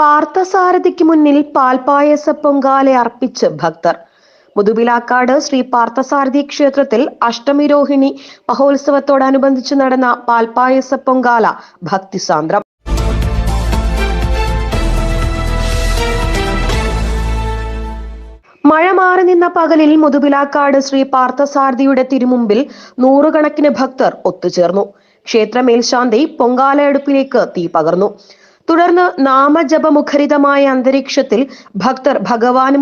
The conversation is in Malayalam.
പാർത്ഥസാരഥിക്ക് മുന്നിൽ പാൽപായസ പൊങ്കാല അർപ്പിച്ച് ഭക്തർ. മുതുവിലാക്കാട് ശ്രീ പാർത്ഥസാരഥി ക്ഷേത്രത്തിൽ അഷ്ടമിരോഹിണി മഹോത്സവത്തോടനുബന്ധിച്ച് നടന്ന പാൽപായസ പൊങ്കാല ഭക്തിസാന്ദ്രം. മഴ മാറി നിന്ന പകലിൽ മുതുവിലാക്കാട് ശ്രീ പാർത്ഥസാരഥിയുടെ തിരുമുമ്പിൽ നൂറുകണക്കിന് ഭക്തർ ഒത്തുചേർന്നു. ക്ഷേത്ര മേൽശാന്തി പൊങ്കാലയടുപ്പിലേക്ക് തീ പകർന്നു. തുടർന്ന് നാമജപമുഖരിതമായ അന്തരീക്ഷത്തിൽ ഭക്തർ ഭഗവാന്